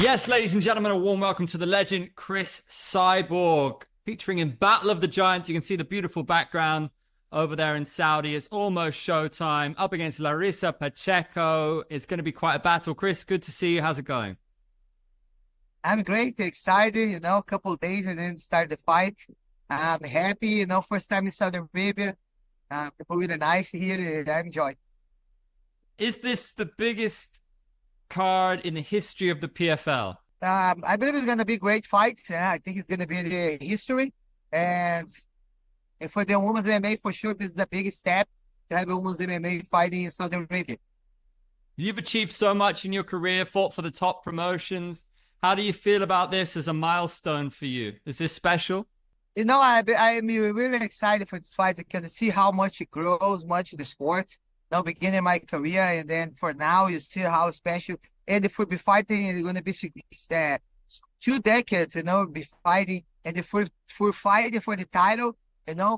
Yes, ladies and gentlemen, a warm welcome to the legend Cris Cyborg, featuring in Battle of the Giants. You can see the beautiful background over there in Saudi. It's almost showtime. Up against Larissa Pacheco. It's going to be quite a battle. Cris, good to see you. How's it going? I'm great, excited, a couple of days and then start the fight. I'm happy, first time in Saudi Arabia. People really nice here and I enjoy. Is this the biggest card in the history of the PFL? I believe it's going to be great fights. I think it's going to be the history. And for the women's MMA, for sure, this is the biggest step to have a women's MMA fighting in Saudi Arabia. You've achieved so much in your career, fought for the top promotions. How do you feel about this as a milestone for you? Is this special? I'm really excited for this fight because I see how much it grows, much in the sport. Beginning my career, and then for now, you see how special. And if we be fighting, it's going to be 2 decades, be fighting. And if we're fighting for the title,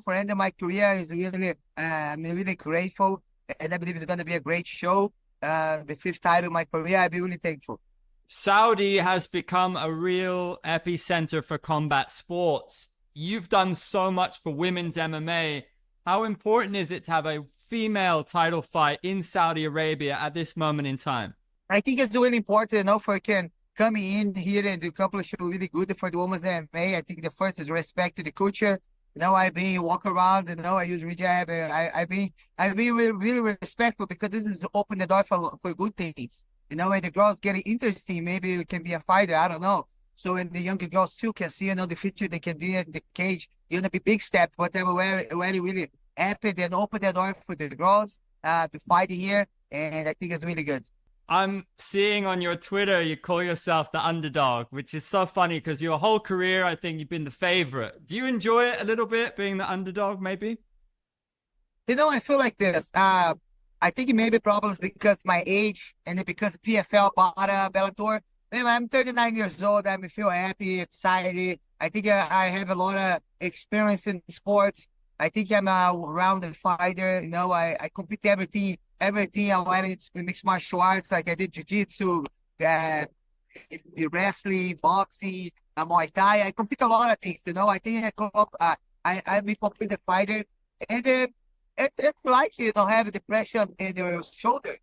for end of my career, is really, I'm really grateful. And I believe it's going to be a great show. The 5th title of my career, I'll be really thankful. Saudi has become a real epicenter for combat sports. You've done so much for women's MMA. How important is it to have a female title fight in Saudi Arabia at this moment in time? I think it's really important, for can come in here and do a couple of shows really good for the women's MMA. I think the first is respect to the culture. I've been walk around, I use hijab. I've been really respectful because this is open the door for good things. And the girls getting interesting, maybe it can be a fighter, I don't know. So and the younger girls too can see, the future they can do in the cage. It's gonna be big step, but I'm really happy and open the door for the girls to fight here, and I think it's really good. I'm seeing on your Twitter you call yourself the underdog, which is so funny because your whole career I think you've been the favorite. Do you enjoy it a little bit being the underdog maybe? I feel like this. I think it may be problems because my age and because PFL bought Bellator. I'm 39 years old. I feel happy, excited. I think I have a lot of experience in sports. I think I'm a rounded fighter. I compete everything I wanted in mixed martial arts. Like I did jiu-jitsu, wrestling, boxing, Muay Thai. I compete a lot of things. I think I'm a complete fighter. And it's like you don't have depression in your shoulder.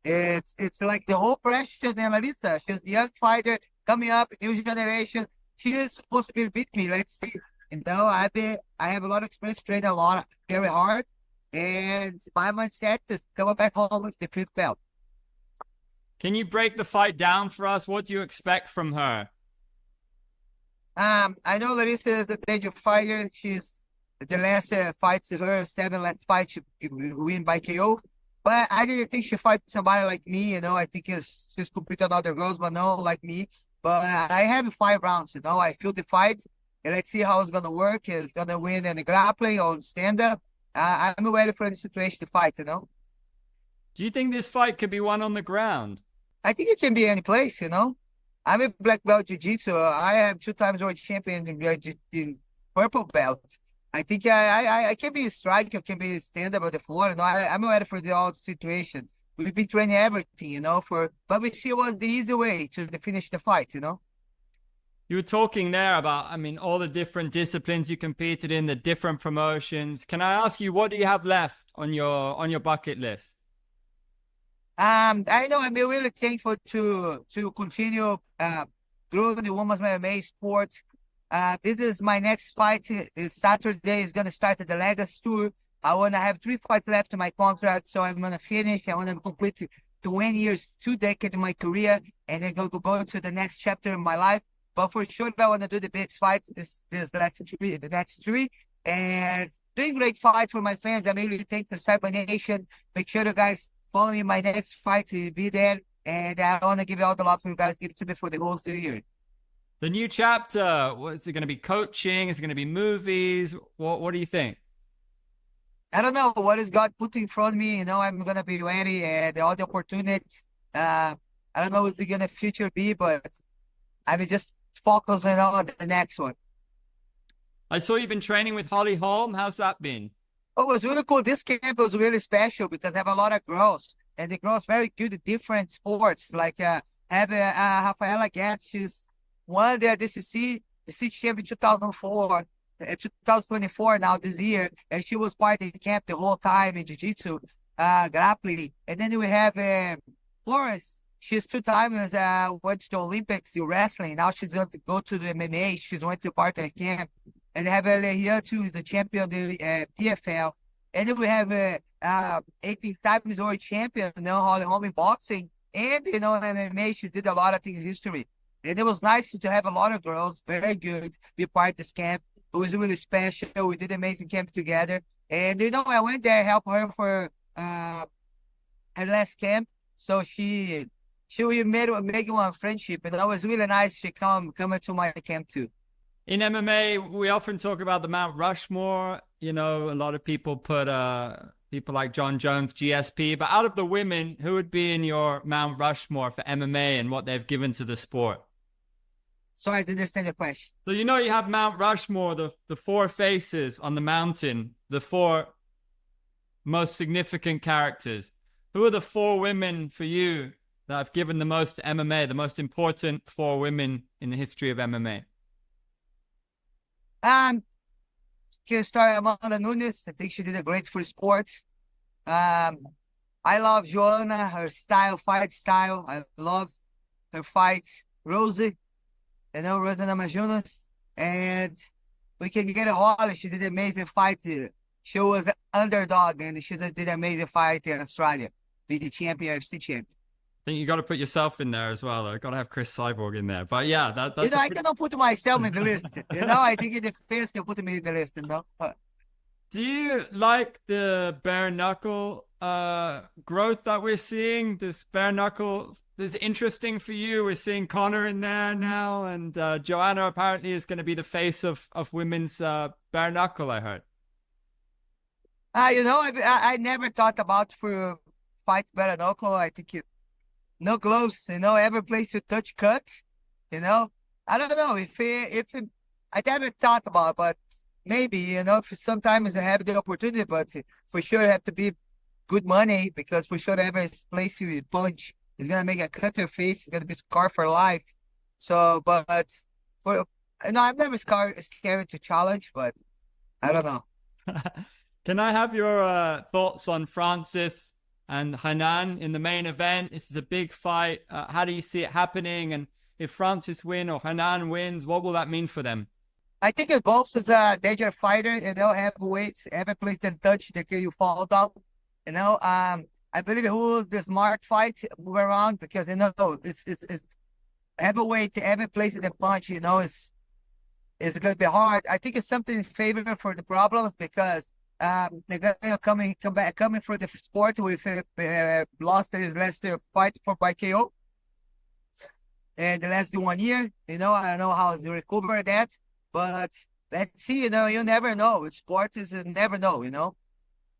It's like the whole pressure than Larissa. She's a young fighter coming up, new generation. She is supposed to beat me. Let's see. I have a lot of experience, training a lot, very hard, and my mindset is coming back home with the 5th belt. Can you break the fight down for us? What do you expect from her? I know Larissa is a dangerous fighter. She's the last fights her 7 last fights she win by KO. But I didn't think she fight somebody like me. I think she's competing other girls, but no, like me. But I have 5 rounds. I feel the fight. And let's see how it's going to work. It's going to win in the grappling or stand-up. I'm ready for the situation to fight, Do you think this fight could be won on the ground? I think it can be any place, I'm a black belt jiu-jitsu. I have 2 times world champion in purple belt. I think I can be a striker, can be stand-up on the floor. I'm ready for all situations. We've been training everything, but we see what's the easy way to finish the fight, You were talking there about, all the different disciplines you competed in, the different promotions. Can I ask you, what do you have left on your bucket list? I know I'm really thankful to continue growing the women's MMA sport. This is my next fight. This Saturday is gonna start the Legacy Tour. I wanna have 3 fights left in my contract, so I'm gonna finish. I wanna complete 20 years, 2 decades in my career, and then go into the next chapter in my life. But for sure, I want to do the big fights the next 3, and doing great fights for my fans. I'm really thankful to Cyber Nation. Make sure you guys follow me in my next fight to be there, and I want to give you all the love you guys give to me for the whole year. The new chapter, is it going to be coaching? Is it going to be movies? What do you think? I don't know what is God put in front of me. I'm going to be ready and all the opportunities. I don't know what's going to future be, but I'm just focusing on the next one. I saw you've been training with Holly Holm. How's that been? Oh, it was really cool. This camp was really special because I have a lot of girls, and the girls very good at different sports. Like have Rafaela Guedes. She's won the DCC champion 2004, 2024 now this year, and she was part of the camp the whole time in jiu-jitsu, grappling. And then we have Florence. She's 2 times went to the Olympics in wrestling. Now she's going to go to the MMA. She's went to part of the camp. And have Leia too, who's the champion of the PFL. And then we have 18 times world champion, Holly Holm in boxing. And, in MMA, she did a lot of things in history. And it was nice to have a lot of girls, very good, be part of this camp. It was really special. We did amazing camp together. And, I went there, help her for her last camp. So we made one friendship. And it was really nice she coming to my camp too. In MMA, we often talk about the Mount Rushmore. A lot of people put people like John Jones, GSP. But out of the women, who would be in your Mount Rushmore for MMA and what they've given to the sport? Sorry, I didn't understand the question. So, you have Mount Rushmore, the four faces on the mountain, the four most significant characters. Who are the four women for you that have given the most to MMA, the most important four women in the history of MMA? Can start Amanda Nunes. I think she did a great for sports. I love Joanna, her fight style. I love her fights. Rosie, Rosie Namajunas. And we can get a Holly. She did an amazing fight. She was an underdog, and she did an amazing fight in Australia. Be the champion, UFC champion. I think you got to put yourself in there as well. Got to have Cris Cyborg in there. But yeah, that's I cannot put myself in the list. I think in the face can put me in the list. Do you like the bare knuckle growth that we're seeing? This bare knuckle is interesting for you. We're seeing Conor in there now, and Joanna apparently is going to be the face of women's bare knuckle, I heard. I never thought about for fight bare knuckle. I think no gloves, every place you touch cut, I don't know if I never thought about, but maybe, if sometimes I have the opportunity, but for sure have to be good money, because for sure every place you punch is going to make a cut your face, it's going to be scarred for life. So, but I'm never scared to challenge, but I don't know. Can I have your thoughts on Francis and Hanan in the main event? This is a big fight. How do you see it happening? And if Francis wins or Hanan wins, what will that mean for them? I think it both is a dangerous fighter. They'll have weights. Every place they touch, they can you fall down. I believe who is the smart fight move around, because it's heavyweight. Every place they punch, is going to be hard. I think it's something in favor for the problems, because they're gonna coming for the sport with lost his last fight by KO, and the last 1 year. I don't know how to recover that, but let's see. You never know. Sport is never know.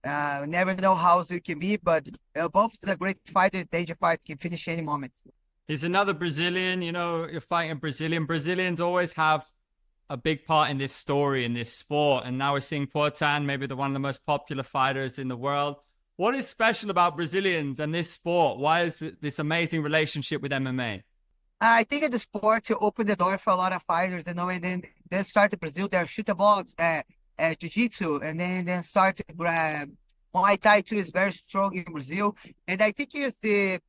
Never know how it can be. But both is a great fighter. Danger fight can finish any moment. He's another Brazilian. You're fighting Brazilian. Brazilians always have a big part in this story, in this sport. And now we're seeing Poatan, maybe one of the most popular fighters in the world. What is special about Brazilians and this sport? Why is this amazing relationship with MMA? I think in the sport to open the door for a lot of fighters, and then start to Brazil, they're shooter box, jiu-jitsu, and then start to grab Muay Thai too is very strong in Brazil. And I think it's the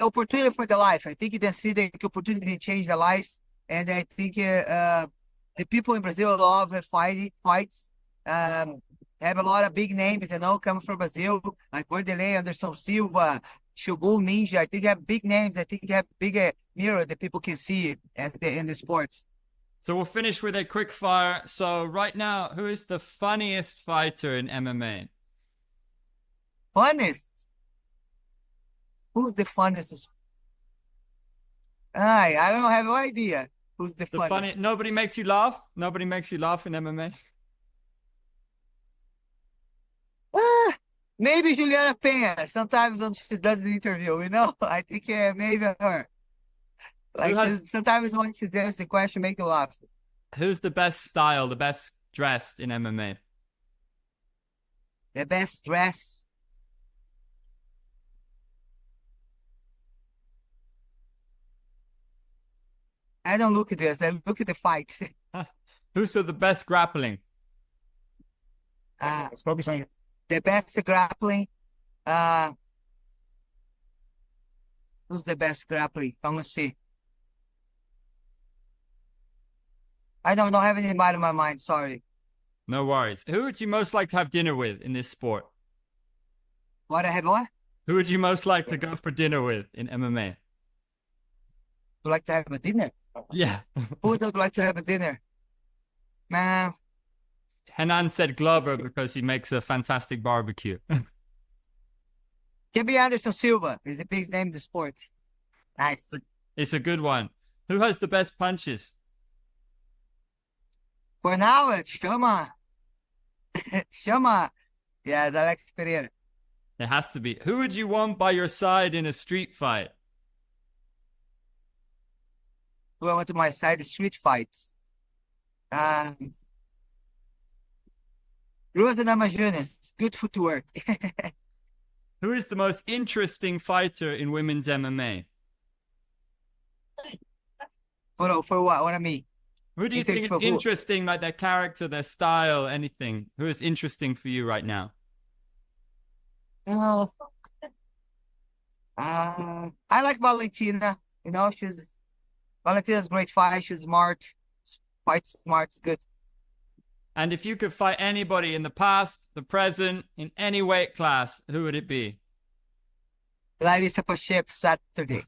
opportunity for the life. I think you can see the opportunity to change the lives. And I think the people in Brazil love fights. Have a lot of big names, coming from Brazil, like Vanderlei, Anderson Silva, Shogun, Ninja. I think have big names. I think have bigger mirror that people can see in the sports. So we'll finish with a quick fire. So right now, who is the funniest fighter in MMA? Funniest? Who's the funniest? I don't have no idea. Who's the funniest? Nobody makes you laugh? Nobody makes you laugh in MMA? Maybe Juliana Pena. Sometimes when she does the interview, I think maybe her. Sometimes when she answers the question, make you laugh. Who's the best style, the best dressed in MMA? The best dressed? I don't look at this. I look at the fight. Who's the best grappling? Uh, Let's focus on the best grappling. Who's the best grappling? I'm gonna see. I don't have anybody in my mind. Sorry. No worries. Who would you most like to have dinner with in this sport? What I have? What? Who would you most like to go for dinner with in MMA? Would like to have a dinner? Yeah. Who would like to have a dinner? Man, Henan said Glover because he makes a fantastic barbecue. can be Anderson Silva. He's a big name in the sport. Nice. It's a good one. Who has the best punches? For now, it's Chama. Chama. Yeah, it's Alex Pereira. It has to be. Who would you want by your side in a street fight? Who I want to my side, the street fights. Rosa Namajunas. Good footwork. Who is the most interesting fighter in women's MMA? For what? What I mean? Who do you think is interesting, like their character, their style, anything? Who is interesting for you right now? I like Valentina. You know, Valentina's a great fight. She's smart. Fight smart. It's good. And if you could fight anybody in the past, the present, in any weight class, who would it be? Larissa Pacheco Saturday.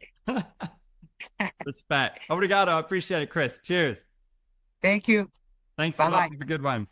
Respect. Obrigado. I appreciate it, Chris. Cheers. Thank you. Thanks Bye-bye. a lot. Have a good one.